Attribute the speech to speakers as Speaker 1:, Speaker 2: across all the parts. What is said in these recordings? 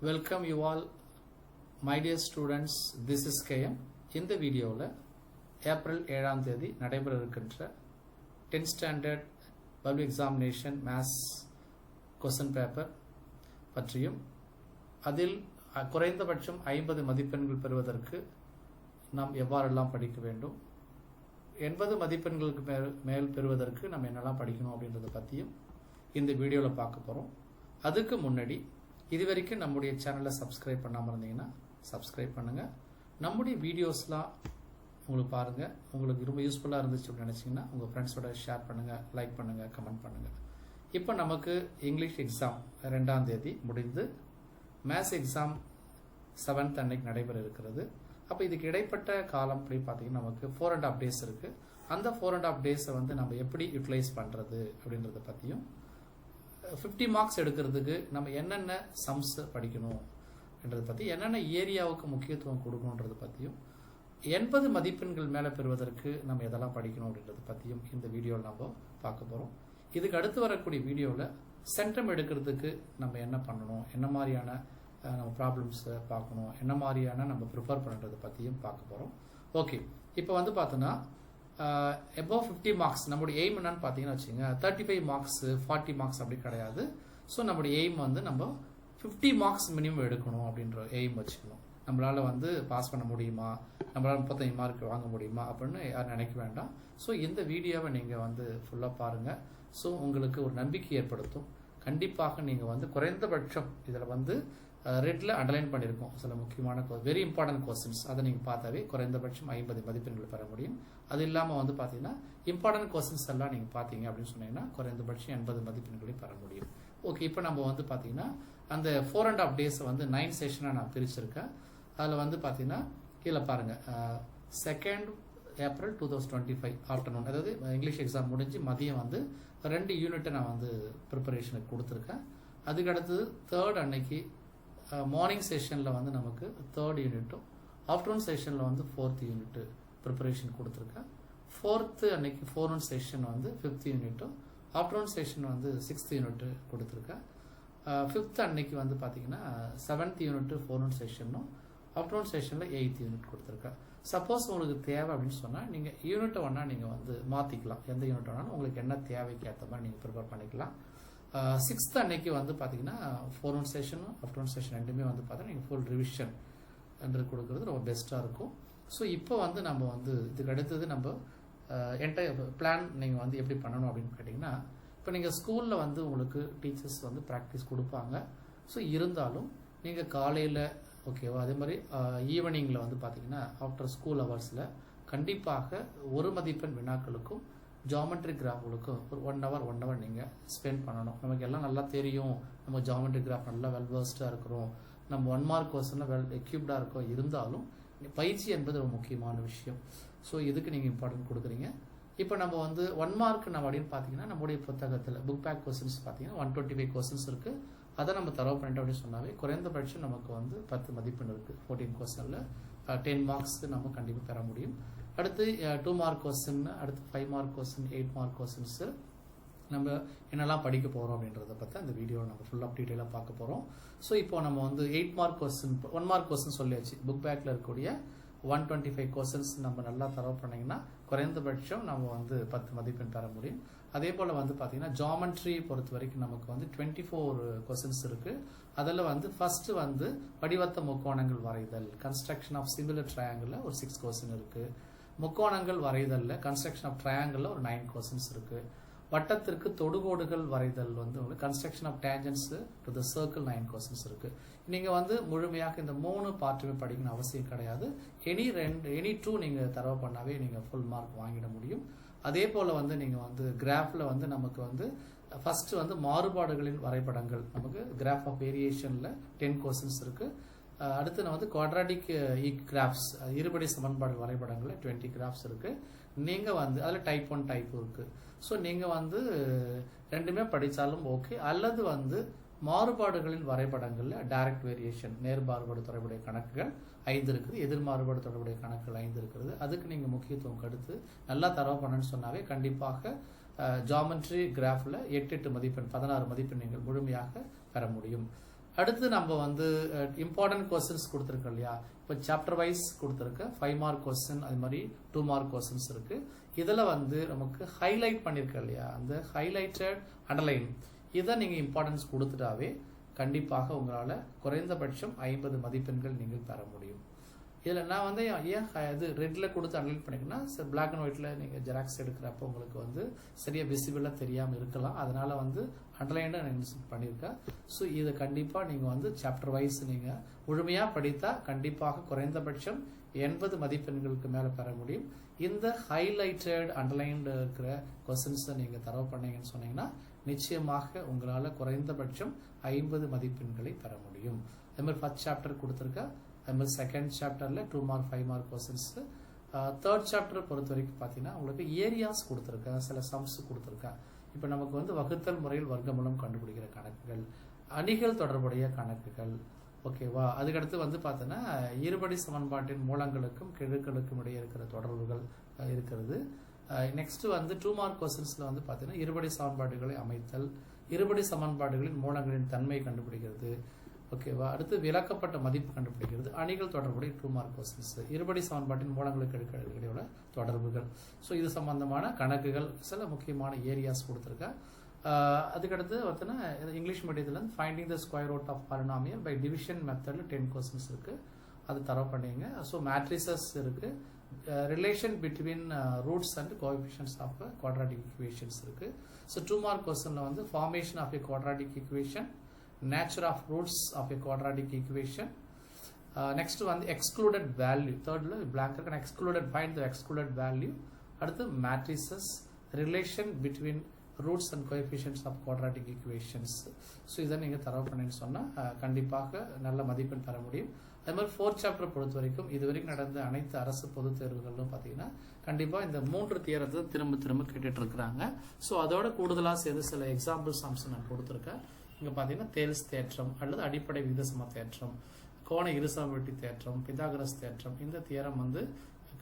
Speaker 1: Welcome you all, my dear students. This is KM. இந்த வீடியோவில் April 7ஆம் தேதி நடைபெற இருக்கின்ற 10th standard public examination maths question paper பற்றியும் அதில் குறைந்தபட்சம் 50 மதிப்பெண்கள் பெறுவதற்கு நாம் எவ்வாறெல்லாம் படிக்க வேண்டும், 80 மதிப்பெண்களுக்கு மேல் பெறுவதற்கு நம்ம என்னெல்லாம் படிக்கணும் அப்படின்றத பற்றியும் இந்த வீடியோவில் பார்க்க போகிறோம். அதுக்கு முன்னாடி இதுவரைக்கும் நம்முடைய சேனலை சப்ஸ்கிரைப் பண்ணாமல் இருந்தீங்கன்னா சப்ஸ்கிரைப் பண்ணுங்கள். நம்முடைய வீடியோஸ்லாம் உங்களுக்கு பாருங்கள், உங்களுக்கு ரொம்ப யூஸ்ஃபுல்லாக இருந்துச்சு அப்படின்னு நினச்சிங்கன்னா உங்கள் ஃப்ரெண்ட்ஸோட ஷேர் பண்ணுங்கள், லைக் பண்ணுங்கள், கமெண்ட் பண்ணுங்கள். இப்போ நமக்கு இங்கிலீஷ் எக்ஸாம் 2ஆம் தேதி முடிந்து மேத்ஸ் எக்ஸாம் 7th அன்னைக்கு நடைபெற இருக்கிறது. அப்போ இதுக்கு இடைப்பட்ட காலம் அப்படி பார்த்தீங்கன்னா நமக்கு 4.5 days இருக்குது. அந்த 4.5 days வந்து நம்ம எப்படி யூட்டிலைஸ் பண்ணுறது அப்படின்றத பற்றியும் 50 மார்க்ஸ் எடுக்கிறதுக்கு நம்ம என்னென்ன சம்ஸ் படிக்கணும் என்றதை பற்றி, என்னென்ன ஏரியாவுக்கு முக்கியத்துவம் கொடுக்கணுன்றதை பற்றியும், 80 மதிப்பெண்கள் மேலே பெறுவதற்கு நம்ம எதெல்லாம் படிக்கணும் அப்படின்றத பற்றியும் இந்த வீடியோவில் நம்ம பார்க்க போகிறோம். இதுக்கு அடுத்து வரக்கூடிய வீடியோவில் சென்டம் எடுக்கிறதுக்கு நம்ம என்ன பண்ணணும், என்ன மாதிரியான நம்ம ப்ராப்ளம்ஸை பார்க்கணும், என்ன மாதிரியான நம்ம ப்ரிப்பேர் பண்ணுறதை பற்றியும் பார்க்க போகிறோம். ஓகே, இப்போ வந்து பார்த்தோன்னா above 50 மார்க்ஸ் நம்மளுடைய எய்ம் என்னன்னு பார்த்தீங்கன்னா வச்சுங்க, 35 மார்க்ஸ் 40 மார்க்ஸ் அப்படி கிடையாது. ஸோ நம்மளுடைய எய்ம் வந்து நம்ம 50 மார்க்ஸ் மினிமம் எடுக்கணும் அப்படின்ற எய்ம் வச்சுக்கணும். நம்மளால் வந்து பாஸ் பண்ண முடியுமா, நம்மளால் 35 மார்க் வாங்க முடியுமா அப்படின்னு யாரும் நினைக்க வேண்டாம். ஸோ இந்த வீடியோவை நீங்கள் வந்து ஃபுல்லாக பாருங்கள். ஸோ உங்களுக்கு ஒரு நம்பிக்கை ஏற்படுத்தும். கண்டிப்பாக நீங்கள் வந்து குறைந்தபட்சம் இதில் வந்து ரெட்டில் அண்டர்லைன் பண்ணியிருக்கோம் சில முக்கியமான வெரி இம்பார்ட்டன்ட் கொஸ்டின்ஸ், அதை நீங்கள் பார்த்தாவே குறைந்தபட்சம் 50 மதிப்பெண்கள் பெற முடியும். அது இல்லாமல் வந்து பார்த்தீங்கன்னா இம்பார்ட்டன்ட் கொஸ்டின்ஸ் எல்லாம் நீங்கள் பார்த்தீங்க அப்படின்னு சொன்னீங்கன்னா குறைந்தபட்சம் 80 மதிப்பெண்களை பெற முடியும். ஓகே, இப்போ நம்ம வந்து பார்த்தீங்கன்னா அந்த 4.5 days வந்து 9 செஷனாக நான் பிரிச்சிருக்கேன். அதில் வந்து பார்த்தீங்கன்னா கீழே பாருங்கள், 2nd April 2025 ஆஃப்டர்நூன், அதாவது இங்கிலீஷ் எக்ஸாம் முடிஞ்சு மதியம் வந்து 2 யூனிட்டை நான் வந்து ப்ரிப்பரேஷனுக்கு கொடுத்துருக்கேன். அதுக்கடுத்தது 3rd அன்னைக்கு மார்னிங் செஷனில் வந்து நமக்கு 3rd யூனிட்டும், ஆஃப்டர்நூன் செஷனில் வந்து 4th யூனிட்டு ப்ரிப்பரேஷன் கொடுத்துருக்கேன். 4th அன்னைக்கு ஃபோர்நூன் செஷன் வந்து 5th யூனிட்டும், ஆஃப்டர்நூன் செஷன் வந்து 6th யூனிட்டு கொடுத்துருக்கேன். 5th அன்னைக்கு வந்து பார்த்தீங்கன்னா 7th யூனிட்டு ஃபோர்நூன் செஷனும், ஆஃப்டர்நூன் செஷனில் 8th யூனிட் கொடுத்துருக்கேன். சப்போஸ் உங்களுக்கு தேவை அப்படின்னு சொன்னால் நீங்கள் யூனிட்டை வேணால் நீங்கள் வந்து மாற்றிக்கலாம். எந்த யூனிட் வேணாலும் உங்களுக்கு என்ன தேவைக்கு ஏற்ற மாதிரி நீங்கள் ப்ரிப்பேர் பண்ணிக்கலாம். 6th அன்னைக்கு வந்து பார்த்தீங்கன்னா ஃபோர்நூன் செஷனும் ஆஃப்டர்நூன் செஷன் ரெண்டுமே வந்து பார்த்தீங்கன்னா நீங்கள் ஃபுல் ரிவிஷன் என்று கொடுக்குறது ரொம்ப பெஸ்ட்டாக இருக்கும். ஸோ இப்போ வந்து நம்ம வந்து இதுக்கு அடுத்தது நம்ம என்டையர் பிளான் நீங்கள் வந்து எப்படி பண்ணணும் அப்படின்னு கேட்டிங்கன்னா, இப்போ நீங்கள் ஸ்கூலில் வந்து உங்களுக்கு டீச்சர்ஸ் வந்து ப்ராக்டிஸ் கொடுப்பாங்க. ஸோ இருந்தாலும் நீங்கள் காலையில் ஓகேவா, அதே மாதிரி ஈவினிங்கில் வந்து பார்த்தீங்கன்னா ஆஃப்டர் ஸ்கூல் ஹவர்ஸில் கண்டிப்பாக 1 மதிப்பெண் வினாக்களுக்கும் ஜாமெட்ரி கிராஃப்களுக்கும் ஒரு 1 hour நீங்கள் ஸ்பெண்ட் பண்ணணும். நமக்கு எல்லாம் நல்லா தெரியும், நம்ம ஜாமெட்ரி கிராஃப் நல்லா வெல்வர்ஸ்டாக இருக்கிறோம், நம்ம 1 மார்க் கொஸ்டினில் வெல் எக்யூப்டாக இருக்கோம். இருந்தாலும் பயிற்சி என்பது ஒரு முக்கியமான விஷயம். ஸோ இதுக்கு நீங்கள் இம்பார்ட்டன்ட் கொடுக்குறீங்க. இப்போ நம்ம வந்து 1 மார்க் நம்ம அப்படின்னு பார்த்தீங்கன்னா நம்முடைய புத்தகத்தில் புக் பேக் கொஸ்டின்ஸ் பார்த்தீங்கன்னா 125 கொஸ்டின்ஸ் இருக்குது. அதை நம்ம தரவு பண்ணிட்டோம் அப்படின்னு சொன்னாவே குறைந்தபட்சம் நமக்கு வந்து 10 மதிப்பெண் இருக்குது. 14 கொஸ்டினில் 10 மார்க்ஸ் நம்ம கண்டிப்பாக பெற முடியும். அடுத்து 2 மார்க் கொஸ்டின், அடுத்து 5 மார்க் கொஸ்டின், 8 மார்க் கொஸ்டின்ஸு நம்ம என்னெல்லாம் படிக்க போகிறோம் அப்படின்றத பற்றி அந்த வீடியோ நம்ம ஃபுல்லாக டீட்டெயிலாக பார்க்க போகிறோம். ஸோ இப்போ நம்ம வந்து 8 மார்க் கொஸ்டின், 1 மார்க் கொஸ்டின் சொல்லியாச்சு. புக் பேக்கில் இருக்கக்கூடிய 125 கொஸ்டின்ஸ் நம்ம நல்லா தரவு பண்ணிங்கன்னா குறைந்தபட்சம் நம்ம வந்து 10 மதிப்பெண் பெற முடியும். அதே போல் வந்து பார்த்தீங்கன்னா ஜாமெட்ரி பொறுத்த வரைக்கும் நமக்கு வந்து 24 கொஸ்டின்ஸ் இருக்குது. அதில் வந்து ஃபஸ்ட்டு வந்து வடிவத்த முக்கோணங்கள் வரைதல், கன்ஸ்ட்ரக்ஷன் ஆஃப் சிமிலர் ட்ரையாங்கிளில் ஒரு 6 கொஸ்டின் இருக்குது. முக்கோணங்கள் வரைதலில் கன்ஸ்ட்ரக்ஷன் ஆஃப் ட்ரையாங்கிளில் ஒரு 9 கொஸ்டின்ஸ் இருக்குது. வட்டத்திற்கு தொடுகோடுகள் வரைதல் வந்து உங்களுக்கு construction of tangents to the circle 9 questions இருக்குது. நீங்கள் வந்து முழுமையாக இந்த 3 பார்ட்டுமே படிக்கணும் அவசியம் கிடையாது. எனி 2 நீங்கள் தரவு பண்ணாவே நீங்கள் ஃபுல் மார்க் வாங்கிட முடியும். அதே போல் வந்து நீங்கள் வந்து கிராஃபில் வந்து நமக்கு வந்து ஃபஸ்ட்டு வந்து மாறுபாடுகளின் வரைபடங்கள், நமக்கு கிராஃப் ஆஃப் வேரியேஷனில் 10 கொஸ்டின்ஸ் இருக்குது. அடுத்து நான் வந்து குவாட்ராட்டிக் கிராஃப்ஸ், இருபடி சமன்பாடு வரைபடங்களில் 20 கிராஃப்ஸ் இருக்குது. நீங்கள் வந்து அதில் டைப் 1 டைப் இருக்குது. ஸோ நீங்கள் வந்து ரெண்டுமே படித்தாலும் ஓகே. அல்லது வந்து மாறுபாடுகளின் வரைபடங்களில் டைரக்ட் வேரியேஷன், நேர்மாறுபாடு தொடர்புடைய கணக்குகள் 5 இருக்குது, எதிர்மாறுபாடு தொடர்புடைய கணக்குகள் 5 இருக்கிறது. அதுக்கு நீங்கள் முக்கியத்துவம் கொடுத்து நல்லா தரவு பண்ணணும்னு சொன்னாவே கண்டிப்பாக ஜாமெட்ரி கிராஃபில் 8 மதிப்பெண் 16 மதிப்பெண் நீங்கள் முழுமையாக பெற முடியும். அடுத்து நம்ம வந்து இம்பார்ட்டன்ட் கொஸ்டின்ஸ் கொடுத்துருக்கோம் இல்லையா, இப்போ சாப்டர் வைஸ் கொடுத்துருக்க 5 மார்க் கொஸ்டின், அது மாதிரி 2 மார்க் கொஸ்டின்ஸ் இருக்கு. இதில் வந்து நமக்கு ஹைலைட் பண்ணியிருக்க இல்லையா, அந்த ஹைலைட்டட் அண்டர்லைன் இதை நீங்கள் இம்பார்ட்டன்ஸ் கொடுத்துட்டாவே கண்டிப்பாக உங்களால் குறைந்தபட்சம் 50 மதிப்பெண்கள் நீங்கள் பெற முடியும். இதில் நான் வந்து ஏன் இது ரெட்டில் கொடுத்து அண்டர்லைன் பண்ணிக்கணும்னா, பிளாக் அண்ட் ஒயிட்டில் நீங்கள் ஜெராக்ஸ் எடுக்கிறப்போ உங்களுக்கு வந்து சரியாக விசிபிளாக தெரியாமல் இருக்கலாம். அதனால் வந்து அண்டர்லைனை நான் பண்ணியிருக்கேன். ஸோ இதை கண்டிப்பாக நீங்கள் வந்து சாப்டர் வைஸ் நீங்கள் முழுமையாக படித்தா கண்டிப்பாக குறைந்தபட்சம் 80 மதிப்பெண்களுக்கு மேலே பெற முடியும். இந்த ஹைலைட்டட் அண்டர்லைன்டு இருக்கிற கொஸ்டின்ஸை நீங்கள் தரவு பண்ணீங்கன்னு சொன்னீங்கன்னா நிச்சயமாக உங்களால் குறைந்தபட்சம் 50 மதிப்பெண்களை பெற முடியும். அதே மாதிரி ஃபர்ஸ்ட் சாப்டர் கொடுத்துருக்க, அது மாதிரி செகண்ட் சாப்டரில் 2 mark 5 mark questions. Third chapter பொறுத்த வரைக்கும் பார்த்தீங்கன்னா உங்களுக்கு ஏரியாஸ் கொடுத்துருக்கேன், சில சம்ஸ் கொடுத்துருக்கேன். இப்போ நமக்கு வந்து வகுத்தல் முறையில் வர்க்கமூலம் கண்டுபிடிக்கிற கணக்குகள், அணிகள் தொடர்புடைய கணக்குகள், ஓகேவா. அதுக்கடுத்து வந்து பார்த்தோன்னா இருபடி சமன்பாட்டின் மூலங்களுக்கும் கெழுக்களுக்கும் இடையே இருக்கிற தொடர்புகள் இருக்கிறது. நெக்ஸ்ட் வந்து 2 மார்க் கொஸ்டின்ஸில் வந்து பார்த்தீங்கன்னா இருபடி சமன்பாடுகளை அமைத்தல், இருபடி சமன்பாடுகளின் மூலங்களின் தன்மை கண்டுபிடிக்கிறது, ஓகேவா. அடுத்து விளக்கப்பட்ட மதிப்பு கண்டுபிடிக்கிறது, அணிகள் தொடர்புடைய 2 மார்க் கொஸ்டின்ஸ், இருபடி சமன்பாட்டின் மூலங்களுக்கு இடையோட தொடர்புகள். ஸோ இது சம்பந்தமான கணக்குகள், சில முக்கியமான ஏரியாஸ் கொடுத்துருக்கேன். அதுக்கடுத்து பார்த்தோன்னா இங்கிலீஷ் மீடியத்தில் finding the square root of polynomial by division மெத்தடில் 10 கொஸ்டின்ஸ் இருக்கு, அது தரவு பண்ணிங்க. ஸோ மேட்ரிசஸ் இருக்கு, relation between roots and coefficients of quadratic equations இருக்கு. ஸோ 2 மார்க் கொஸ்டின்ல வந்து formation of a quadratic equation, nature of roots of a quadratic equation, next one excluded value, third blank and excluded, find the excluded value, அடுத்து matrices, relation between roots and coefficients of quadratic equations. So இதை நீங்கள் தரவு பண்ணி சொன்னால் கண்டிப்பாக நல்ல மதிப்பெண் பெற முடியும். அதே மாதிரி 4th சாப்டர் பொறுத்த வரைக்கும் இதுவரைக்கும் நடந்த அனைத்து அரசு பொதுத் தேர்வுகளிலும் பார்த்தீங்கன்னா கண்டிப்பாக இந்த 3 தியரத்தை திரும்ப திரும்ப கேட்டுட்டு இருக்கிறாங்க. ஸோ அதோட கூடுதலாக சேர்ந்து சில எக்ஸாம்பிள் சம்ஸ் நான் கொடுத்துருக்கேன். இங்கே பார்த்தீங்கன்னா தேல்ஸ் தேற்றம் அல்லது அடிப்படை விகிதசம தேற்றம், கோண இருசமவெட்டி தேற்றம், பிதாகரஸ் தேற்றம், இந்த தியரம் வந்து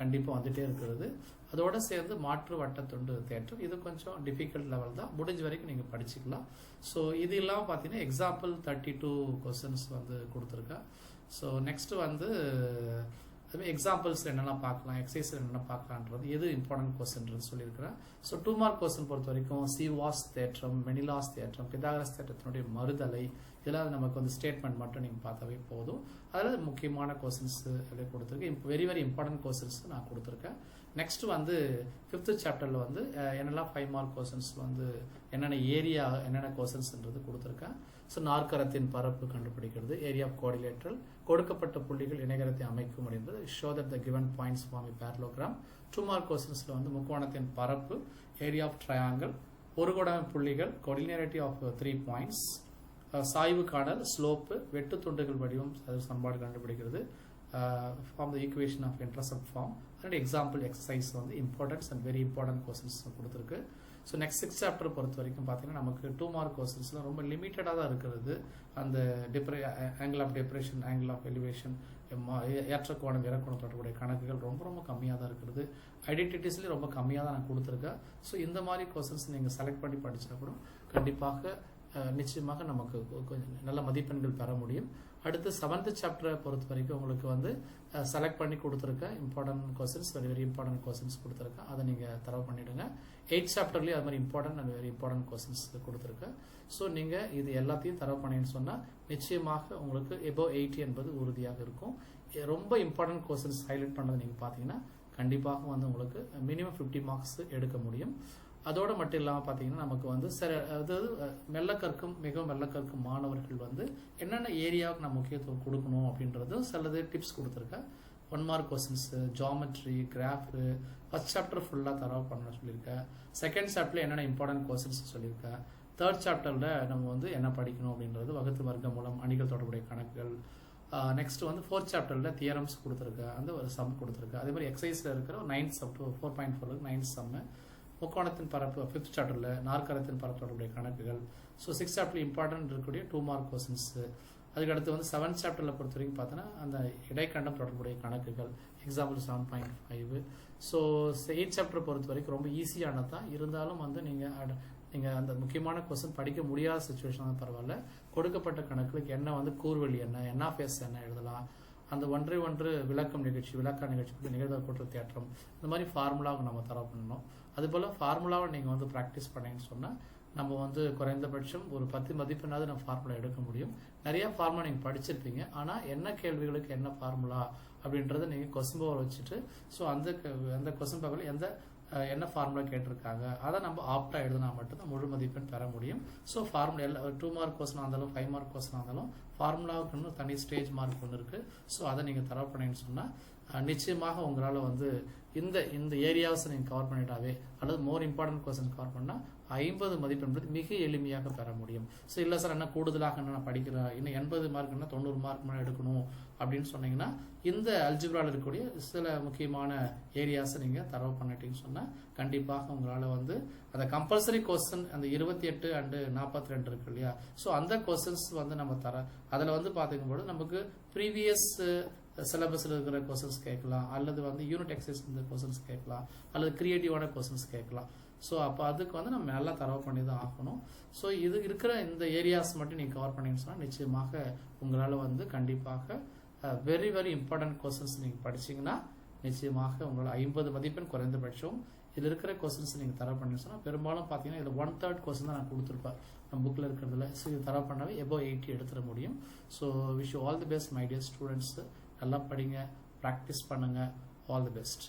Speaker 1: கண்டிப்பாக வந்துட்டே இருக்கிறது. அதோட சேர்ந்து மாற்று வட்டத்துண்டு தேற்றம், இது கொஞ்சம் டிஃபிகல்ட் லெவல் தான், முடிஞ்ச வரைக்கும் நீங்கள் படிச்சுக்கலாம். ஸோ இது இல்லாமல் பார்த்தீங்கன்னா எக்ஸாம்பிள் 32 கொஸ்டின்ஸ் வந்து கொடுத்துருக்கேன். ஸோ நெக்ஸ்ட் வந்து எக்ஸாம்பிள்ஸ் என்னெல்லாம் பார்க்கலாம், எக்ஸசைஸ் என்னென்ன பார்க்கலான்றது எது இம்பார்ட்டன்ட் கொஸ்டின்றது சொல்லியிருக்கிறேன். ஸோ 2 மார்க் கொஸ்டின் பொறுத்த வரைக்கும் சிவாஸ் தேற்றம், மெனிலாஸ் தேற்றம், பிதாகரஸ் தேற்றத்தினுடைய மறுதலை, இதெல்லாம் நமக்கு வந்து ஸ்டேட்மெண்ட் மட்டும் நீங்கள் பார்த்தாவே போதும். அதில் முக்கியமான கொஸ்டின்ஸ் கொடுத்துருக்கேன், வெரி வெரி இம்பார்ட்டன்ட் கொஸ்டின்ஸ் நான் கொடுத்துருக்கேன். நெக்ஸ்ட் வந்து 5th சாப்டரில் வந்து என்னெல்லாம் 5 மார்க் கொஸ்டின்ஸ் வந்து என்னென்ன ஏரியா என்னென்ன கொஸ்டின்ஸ்ன்றது கொடுத்துருக்கேன். ஸோ நாற்கரத்தின் பரப்பு கண்டுபிடிக்கிறது, ஏரியா ஆஃப் கோஆர்டினேட்டர், கொடுக்கப்பட்ட புள்ளிகள் இணைகரத்தை அமைக்கும் அப்படின்றது, show that the given points form a parallelogram. 2 mark கொஸ்டின்ஸில் வந்து முக்கோணத்தின் பரப்பு, ஏரியா ஆஃப் ட்ரையாங்கிள், ஒரு கோண புள்ளிகள், கோஆர்டினேட்டிவ் ஆஃப் 3 பாயிண்ட்ஸ், சாய்வு காணல், ஸ்லோப்பு, வெட்டு துண்டுகள் வடிவம், அது சமன்பாடு கண்டுபிடிக்கிறது, form the equation of intercept form, and example exercise வந்து importance and very important questions கொடுத்துருக்கு. ஸோ நெக்ஸ்ட் 6th சாப்டர் பொறுத்த வரைக்கும் பார்த்தீங்கன்னா நமக்கு 2 மார்க் கொஸ்டின்ஸ்லாம் ரொம்ப லிமிட்டடாக தான் இருக்கிறது. அந்த angle of depression, angle of elevation, ஏற்ற கோணம் இறக்கோணம் தொடர்புடைய கணக்குகள் ரொம்ப ரொம்ப கம்மியாக தான் இருக்கிறது. ஐடென்டிட்டிஸ்லேயும் ரொம்ப கம்மியாக தான் நான் கொடுத்துருக்கேன். ஸோ இந்த மாதிரி கொஸ்டின்ஸ் நீங்கள் செலக்ட் பண்ணி படித்தா கூட கண்டிப்பாக நிச்சயமாக நமக்கு கொஞ்சம் நல்ல மதிப்பெண்கள் பெற முடியும். அடுத்து 7th சாப்டரை பொறுத்த வரைக்கும் உங்களுக்கு வந்து செலக்ட் பண்ணி கொடுத்துருக்கேன் important questions, very very important questions கொடுத்துருக்கேன், அதை நீங்கள் தரவு பண்ணிவிடுங்க. 8th சாப்டர்லேயும் அது மாதிரி important and very important questions கொடுத்துருக்கேன். ஸோ நீங்கள் இது எல்லாத்தையும் தரவு பண்ணின்னு சொன்னால் நிச்சயமாக உங்களுக்கு எபோவ் 80 என்பது உறுதியாக இருக்கும். ரொம்ப இம்பார்ட்டன்ட் கொஸ்டின்ஸ் ஹைலைட் பண்ணது நீங்கள் பார்த்தீங்கன்னா கண்டிப்பாக வந்து உங்களுக்கு மினிமம் 50 மார்க்ஸ் எடுக்க முடியும். அதோடு மட்டும் இல்லாமல் பார்த்தீங்கன்னா நமக்கு வந்து அதாவது மெல்ல கற்கும் மிகவும் மெல்ல கற்கும் மாணவர்கள் வந்து என்னென்ன ஏரியாவுக்கு நான் முக்கியத்துவம் கொடுக்கணும் அப்படின்றது சிலது டிப்ஸ் கொடுத்துருக்கேன். 1 mark questions, geometry, graph, first chapter ஃபுல்லாக தரவு பண்ண சொல்லியிருக்கேன். செகண்ட் சாப்டரில் என்னென்ன இம்பார்ட்டன்ட் கொஸ்டின்ஸ் சொல்லியிருக்கேன். தேர்ட் சாப்டரில் நம்ம வந்து என்ன படிக்கணும் அப்படின்றது, வகுத்து வர்க்க மூலம், அணிகள் தொடர்புடைய கணக்குகள். நெக்ஸ்ட் வந்து 4th சாப்டரில் தியரம்ஸ் கொடுத்துருக்கேன், அந்த ஒரு சம் கொடுத்துருக்கேன். அதே மாதிரி எக்ஸசைஸில் இருக்கிற 9th சம் 4.4 9th சம்மு, முக்கோணத்தின் பரப்பு 5th சாப்டரில் நாற்கரத்தின் பரப்பு தொடர்புடைய கணக்குகள். ஸோ 6th சாப்டர் இம்பார்ட்டன்ட் இருக்கக்கூடிய 2 மார்க் கொஸ்டின்ஸு. அதுக்கடுத்து வந்து 7th சாப்டரில் பொறுத்த வரைக்கும் பார்த்தோன்னா அந்த இடைக்கண்டம் தொடர்புடைய கணக்குகள், எக்ஸாம்பிள் 7.5. ஸோ 8th சாப்டர் பொறுத்த வரைக்கும் ரொம்ப ஈஸியானது தான், இருந்தாலும் வந்து நீங்கள் நீங்கள் அந்த முக்கியமான கொஸ்டின் படிக்க முடியாத சுச்சுவேஷன் பரவாயில்ல, கொடுக்கப்பட்ட கணக்குகளுக்கு என்ன வந்து கூர்வழி என்ன, என்ஆஃப்எஸ் என்ன எழுதலாம், அந்த ஒன்றை ஒன்று விளக்கம் நிகழ்ச்சி, விளக்க நிகழ்ச்சி, நிகழ்வு தேற்றம், இந்த மாதிரி ஃபார்முலாவுக்கு நம்ம தர பண்ணணும். அதுபோல் ஃபார்முலாவை நீங்கள் வந்து ப்ராக்டிஸ் பண்ணீங்கன்னு சொன்னால் நம்ம வந்து குறைந்தபட்சம் ஒரு 10 மதிப்பெண்ணாவது நம்ம ஃபார்முலா எடுக்க முடியும். நிறைய ஃபார்முலா நீங்கள் படிச்சிருப்பீங்க, ஆனால் என்ன கேள்விகளுக்கு என்ன ஃபார்முலா அப்படின்றத நீங்கள் கொஸ்டின் பேப்பர் வச்சுட்டு, ஸோ அந்த கொஸ்டின் பேப்பரில் என்ன ஃபார்முலா கேட்டிருக்காங்க அதை நம்ம ஆப்டாக எழுதினா மட்டும்தான் முழு மதிப்பெண் பெற முடியும். ஸோ ஃபார்முலா 2 மார்க் கொஸ்டின் இருந்தாலும் 5 மார்க் கொஸ்டின் இருந்தாலும் ஃபார்முலாவுக்கு இன்னும் தனி ஸ்டேஜ் மார்க் ஒன்று இருக்குது. ஸோ அதை நீங்கள் தர பண்ணீங்கன்னு சொன்னால் நிச்சயமாக உங்களால் வந்து இந்த ஏரியாஸை நீங்கள் கவர் பண்ணிட்டாவே அல்லது மோர் இம்பார்ட்டன்ட் கொஸ்டின் கவர் பண்ணால் 50 மதிப்பெண் மிக எளிமையாக பெற முடியும். ஸோ இல்லை சார் என்ன கூடுதலாக என்ன நான் படிக்கிறேன், இன்னும் 80 மார்க்னா 90 மார்க் மேலே எடுக்கணும் அப்படின்னு சொன்னீங்கன்னா இந்த அல்ஜிப்ராவில் இருக்கக்கூடிய சில முக்கியமான ஏரியாஸை நீங்கள் தரவு பண்ணிட்டீங்கன்னு சொன்னால் கண்டிப்பாக உங்களால் வந்து அந்த கம்பல்சரி கொஸ்டின் அந்த 28 அண்டு 42 இருக்கு இல்லையா, ஸோ அந்த கொஸ்டின்ஸ் வந்து நம்ம அதில் வந்து பார்த்துக்கும்போது நமக்கு ப்ரீவியஸ் சிலபஸில் இருக்கிற கொஸ்டின்ஸ் கேட்கலாம், அல்லது வந்து யூனிட் எக்ஸசைஸ் இந்த கொஸ்டின்ஸ் கேட்கலாம், அல்லது கிரியேட்டிவான கொஸ்டின்ஸ் கேட்கலாம். ஸோ அப்போ அதுக்கு வந்து நம்ம நல்லா தரவு பண்ணி தான் ஆகணும். ஸோ இது இருக்கிற இந்த ஏரியாஸ் மட்டும் நீங்கள் கவர் பண்ணீங்கன்னு சொன்னால் நிச்சயமாக உங்களால் வந்து கண்டிப்பாக வெரி வெரி இம்பார்ட்டன்ட் கொஸ்டின்ஸ் நீங்கள் படிச்சிங்கன்னா நிச்சயமாக உங்களால் 50 மதிப்பெண் குறைந்தபட்சம் இதில் இருக்கிற கொஸ்டின்ஸ் நீங்கள் தரவு பண்ணி சொன்னால் பெரும்பாலும் பார்த்தீங்கன்னா இதில் 1/3 கொஸ்டின் தான் நான் கொடுத்துருப்பேன் நம்ம புக்கில் இருக்கிறதுல. ஸோ இது தரவு பண்ணாவே எபோவ் 80 எடுத்துட முடியும். So wish you all the best my dear students. நல்லா படிங்க, ப்ராக்டிஸ் பண்ணுங்கள். All the best.